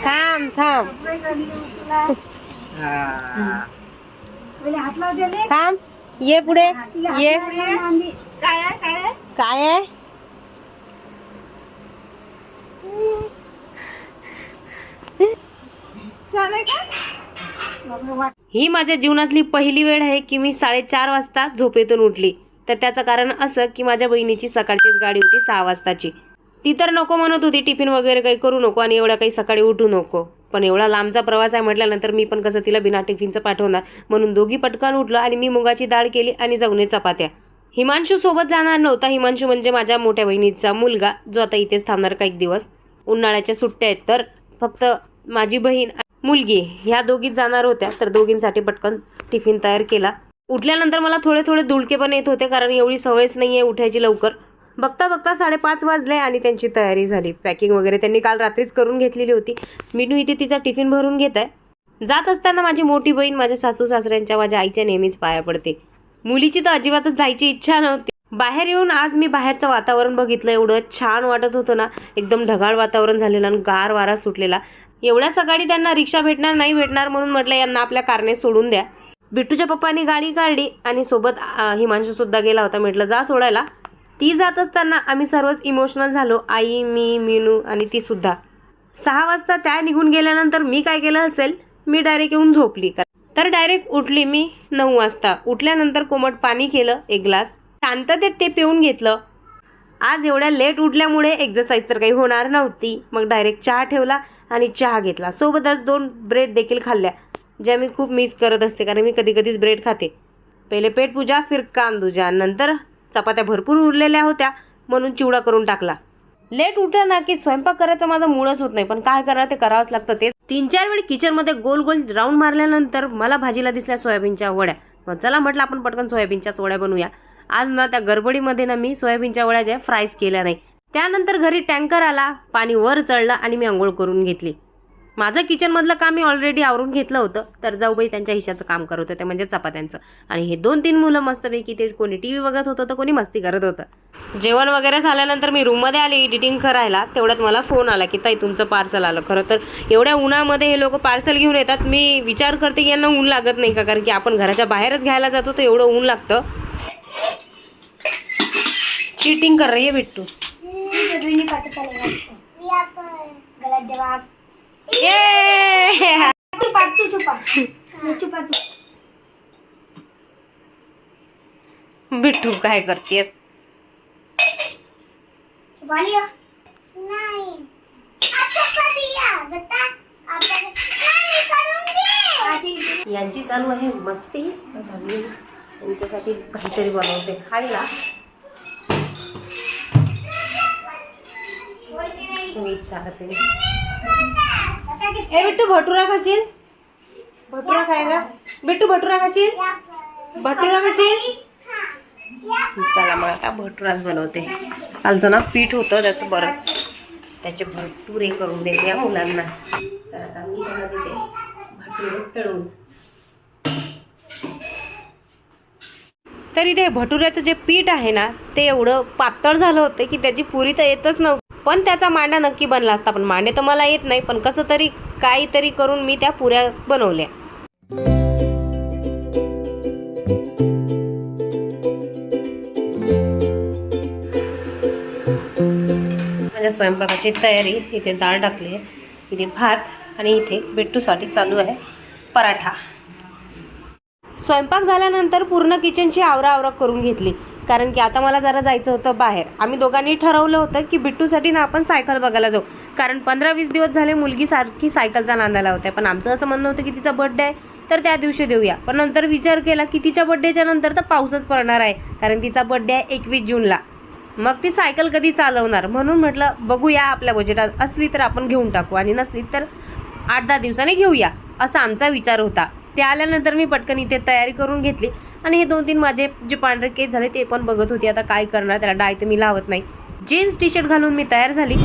थांब थांब थांब, ये पुढे ये. काय आहे काय आहे? काय आहे? चालेल का? ही माझ्या जीवनातली पहिली वेळ आहे की मी 4:30 वाजता झोपेतून उठली. तर त्याचं कारण असं की माझ्या बहिणीची सकाळचीच गाडी होती 6 वाजताची. ती तर नको म्हणत होती, टिफिन वगैरे काही करू नको आणि एवढ्या काही सकाळी उठू नको. पण एवढा लांबचा प्रवास आहे म्हटल्यानंतर मी पण कसं तिला बिना टिफिनचं पाठवणार, म्हणून दोघी पटकन उठलो आणि मी मुगाची डाळ केली आणि जाऊन चपात्या. हिमांशू सोबत जाणार नव्हता. हिमांशू म्हणजे माझ्या मोठ्या बहिणीचा मुलगा, जो आता इथेच थांबणार काही दिवस. उन्हाळ्याच्या सुट्ट्या आहेत, तर फक्त माझी बहीण मुलगी ह्या दोघीच जाणार होत्या. तर दोघींसाठी पटकन टिफिन तयार केला. उठल्यानंतर मला थोडे थोडे दुलके पण येत होते, कारण एवढी सवयच नाही आहे उठायची लवकर. बघता बघता 5:30 वाजले आणि त्यांची तयारी झाली. पॅकिंग वगैरे त्यांनी काल रात्रीच करून घेतलेली होती. मीनू इथे तिचा टिफिन भरून घेत आहे. जात असताना माझी मोठी बहीण माझ्या सासू सासऱ्यांच्या, माझ्या आईच्या नेहमीच पाया पडते. मुलीची तर अजिबातच जायची इच्छा नव्हती. बाहेर येऊन आज मी बाहेरचं वातावरण बघितलं. एवढं छान वाटत होतं ना, एकदम ढगाळ वातावरण झालेलं आणि गार वारा सुटलेला. एवढ्या सकाळी त्यांना रिक्षा भेटणार नाही भेटणार म्हणून म्हटलं यांना आपल्या कारने सोडून द्या. बिट्टूच्या पप्पांनी गाडी काढली आणि सोबत हिमांशू सुद्धा गेला होता. म्हटलं जा सोडायला. ती जात असताना आम्ही सर्वच इमोशनल झालो. आई, मी, मीनू आणि ती सुद्धा. 6 वाजता त्या निघून गेल्यानंतर मी काय केलं असेल, मी डायरेक्ट येऊन झोपली. तर डायरेक्ट उठली मी 9 वाजता. उठल्यानंतर कोमट पाणी केलं 1 ग्लास. शांततेत ते पिऊन घेतलं. आज एवढ्या लेट उठल्यामुळे एक्सरसाइज तर काही होणार नव्हती. मग डायरेक्ट चहा ठेवला आणि चहा घेतला. सोबतच 2 ब्रेड देखील खाल्ल्या, ज्या मी खूप मिस करत असते, कारण मी कधी कधीच ब्रेड खाते. पहिले पेटपूजा, फिर कामदूजा. नंतर चपात्या भरपूर उरलेल्या होत्या म्हणून चिवडा करून टाकला. लेट उठलं ना की स्वयंपाक करायचा माझा मूडच होत नाही, पण काय करणार, ते करावंच लागतं. ते 3-4 वेळी किचनमध्ये गोल गोल राऊंड मारल्यानंतर मला भाजीला दिसल्या सोयाबीनच्या वड्या. मग चला म्हटलं आपण पटकन सोयाबीनच्याच वड्या बनवूया. आज ना त्या गडबडीमध्ये ना मी सोयाबीनच्या वड्या ज्या फ्रायच केल्या नाही. त्यानंतर घरी टँकर आला, पाणी वर चढलं आणि मी आंघोळ करून घेतली. माझं किचनमधलं काम मी ऑलरेडी आवरून घेतलं होतं. तर जाऊबाई त्यांच्या हिशाचं काम करत होते, म्हणजे चपात्यांचं. आणि हे 2-3 मुलं मस्तपैकी ते कोणी टी व्ही बघत होतं तर कोणी मस्ती करत होतं. जेवण वगैरे झाल्यानंतर मी रूममध्ये आले एडिटिंग करायला. तेवढ्यात मला फोन आला की ताई तुमचं पार्सल आलं. खरं तर एवढ्या उन्हामध्ये हे लोक पार्सल घेऊन येतात. मी विचार करते की यांना ऊन लागत नाही का, कारण की आपण घराच्या बाहेरच घ्यायला जातो तर एवढं ऊन लागतं. चीटिंग कर रही है बिट्टू. बिट्टू काय करते? यांची चालू आहे मस्ती. यांच्यासाठी काहीतरी बनवते खायला. मी विचारते, ए बिट्टू भटुरा खाशील? भटुरा खायला बिट्टू, भटुरा खाशील? भटुरा खाशील? चला मग आता भटुराच बनवते. कालचं ना पीठ होतं त्याचं बरंच, त्याचे भटुरे करून देते या मुलांना. तर आता मी त्यांना देते भटुरे तळून. तर इथे भटुऱ्याचं जे पीठ आहे ना, ते एवढं पातळ झालं होतं की त्याची पुरी तर येतच नव्हती. पण त्याचा मांडा नक्की बनला असता. पण मांडे तर मला येत नाही, पण कसं तरी काहीतरी करून मी त्या पुऱ्या बनवल्या. माझ्या स्वयंपाकाची तयारी. इथे डाळ टाकली आहे, इथे भात आणि इथे बिट्टूसाठी चालू आहे पराठा. स्वयंपाक झाल्यानंतर पूर्ण किचनची आवरा करून घेतली, कारण की आता मला जरा जायचं होतं बाहेर. आम्ही दोघांनी ठरवलं होतं की बिट्टूसाठी ना आपण सायकल बघायला जाऊ, कारण 15-20 दिवस झाले मुलगी सारखी सायकलचा नांदायला होत्या. पण आमचं असं म्हणणं होतं की तिचा बर्थडे आहे तर त्या दिवशी देऊया. पण नंतर विचार केला की तिच्या बर्थडेच्या नंतर तर पाऊसच पडणार आहे, कारण तिचा बर्थडे आहे 21 जूनला. मग ती सायकल कधी चालवणार, म्हणून म्हटलं बघूया, आपल्या बजेटात असली तर आपण घेऊन टाकू आणि नसली तर 8-10 दिवसांनी घेऊया, असा आमचा विचार होता. ते आल्यानंतर मी पटकन इथे तयारी करून घेतली आणि हे 2-3 माझे जे पांढरे केस झाले ते पण बघत होती. आता काय करणार, त्याला डाय तर मी लावत नाही. जीन्स टी शर्ट घालून मी तयार झाली.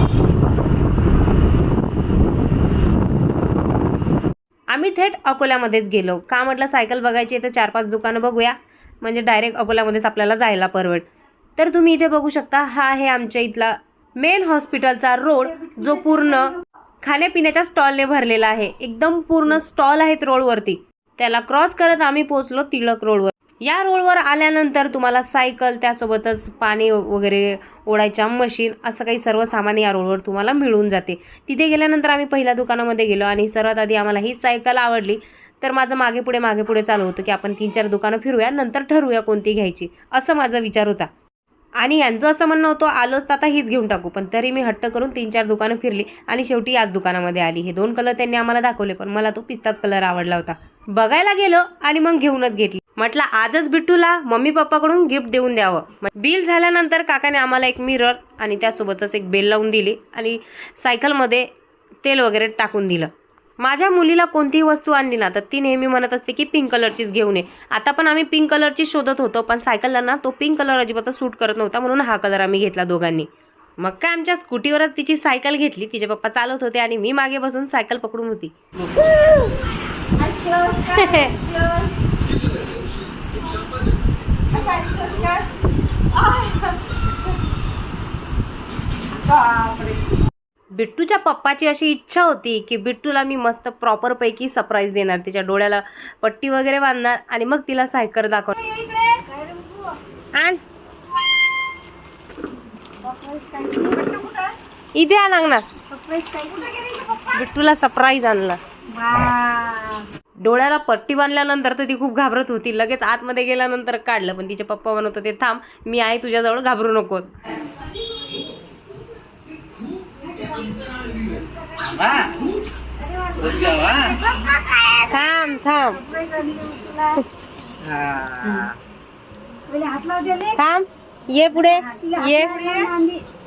आम्ही थेट अकोल्यामध्येच गेलो. का म्हटलं सायकल बघायची आहे तर 4-5 दुकानं बघूया, म्हणजे डायरेक्ट अकोल्यामध्येच आपल्याला जायला परवड. तर तुम्ही इथे बघू शकता, हा आहे आमच्या इथला मेन हॉस्पिटलचा रोड, जो पूर्ण खाण्यापिण्याच्या स्टॉलने भरलेला आहे. एकदम पूर्ण स्टॉल आहेत रोडवरती. त्याला क्रॉस करत आम्ही पोहोचलो टिळक रोडवर. या रोडवर आल्यानंतर तुम्हाला सायकल, त्यासोबतच पाणी वगैरे ओढायच्या मशीन, असं काही सर्व सामान या रोडवर तुम्हाला मिळून जाते. तिथे गेल्यानंतर आम्ही पहिल्या दुकानामध्ये गेलो आणि सर्वात आधी आम्हाला ही सायकल आवडली. तर माझं मागे पुढे चालू होतं की आपण 3-4 दुकानं फिरूया, नंतर ठरवूया कोणती घ्यायची, असं माझा विचार होता. आणि यांचं असं म्हणणं होतं आलोच तर आता हीच घेऊन टाकू, पण तरी मी हट्ट करून 3-4 दुकानं फिरली आणि शेवटी याच दुकानामध्ये आली. हे 2 कलर त्यांनी आम्हाला दाखवले, पण मला तो पिस्ताच कलर आवडला होता. बघायला गेलो आणि मग घेऊनच घेतली. म्हटलं आजच बिट्टूला मम्मी पप्पाकडून गिफ्ट देऊन द्यावं. बिल झाल्यानंतर काकाने आम्हाला एक मिरर आणि त्यासोबतच एक बेल लावून दिली आणि सायकलमध्ये तेल वगैरे टाकून दिलं. माझ्या मुलीला कोणतीही वस्तू आणली ना तर ती नेहमी म्हणत असते की पिंक कलरचीच घेऊन ये. आता पण आम्ही पिंक कलरची शोधत होतो, पण सायकलला ना तो पिंक कलर अजिबातच सूट करत नव्हता, म्हणून हा कलर आम्ही घेतला दोघांनी. मग काय आमच्या स्कूटीवरच तिची सायकल घेतली. तिचे पप्पा चालवत होते आणि मी मागे बसून सायकल पकडून होती. बिट्टूच्या पप्पाची अशी इच्छा होती की बिट्टूला मी मस्त प्रॉपर पैकी सरप्राईज देणार, तिच्या डोळ्याला पट्टी वगैरे बांधणार आणि मग तिला सायकल दाखवणार. इथे आ लागणार. बिट्टूला सरप्राईज आणला. डोळ्याला पट्टी बांधल्यानंतर तर ती खूप घाबरत होती. लगेच आतमध्ये गेल्यानंतर काढलं, पण तिचे पप्पा म्हणत होते थांब, मी आहे तुझ्याजवळ, घाबरू नकोस. थांब थांब थांब, ये पुढे ये.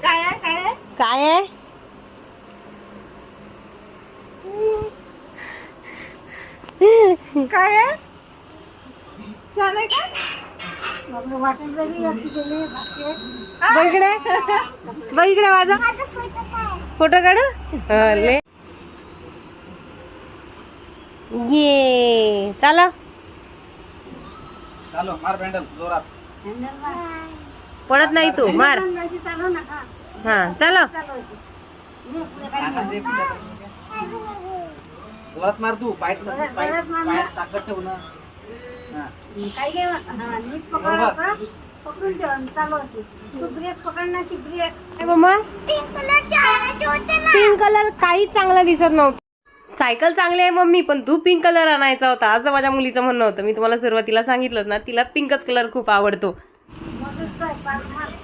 काय आहे काय आहे? काय आहे? छान आहे का? वाटत बघ इकडे, बघ इकडे माझा फोटो काढू. ये चला, मार बँडल जोरात. पडत नाही तू, मार. हा चला, जोरात मार तू. पायात ताकद ठेव ना. पकडून ठेवून चालवायची. तू ब्रेक पकडण्याची ब्रेक. मम्मा पिंक पिंक कलर काही चांगला दिसत नव्हता. सायकल चांगली आहे मम्मी, पण तू पिंक कलर आणायचा होता, असं माझ्या मुलीचं म्हणणं होतं. मी तुम्हाला सुरुवातीला सांगितलंच ना, तिला पिंकच कलर खूप आवडतो.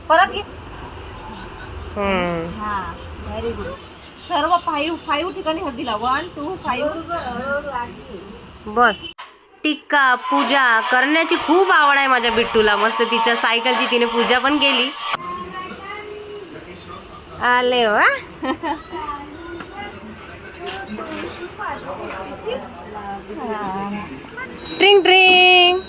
परत घे. Very good. सर्व 5 ठिकाणी हात दिला. 1 2 5. बस. टिक्का पूजा करण्याची खूप आवड आहे माझ्या बिट्टूला. मस्त तिच्या सायकलची तिने पूजा पण केली. आले वा. ट्रिंग ट्रिंग.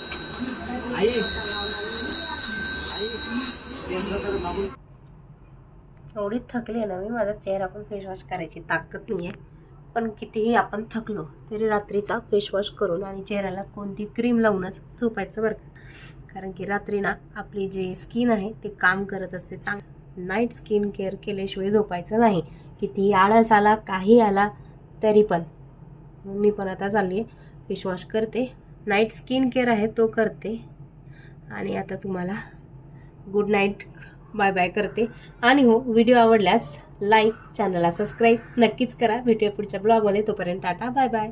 एवढी थकली आहे ना मी, माझा चेहरा पण फेस वॉश करायची ताकद नाही आहे. पण कितीही आपण थकलो तरी रात्रीचा फेस वॉश करून आणि चेहऱ्याला कोणती क्रीम लावूनच झोपायचं बरं का. कारण की रात्री ना आपली जी स्किन आहे ते काम करत असते चांगलं. नाईट स्किन केअर केल्याशिवाय झोपायचं नाही. कितीही आळस आला, काही आला तरी पण. मी पण आता चालली आहे, फेस वॉश करते, नाईट स्किन केअर आहे तो करते आणि आता तुम्हाला गुड नाईट, बाय बाय करते. आणि हो, व्हिडिओ आवडल्यास लाईक, चॅनलला सबस्क्राईब नक्कीच करा. भेटूया पुढच्या ब्लॉगमध्ये. तोपर्यंत टाटा, बाय बाय.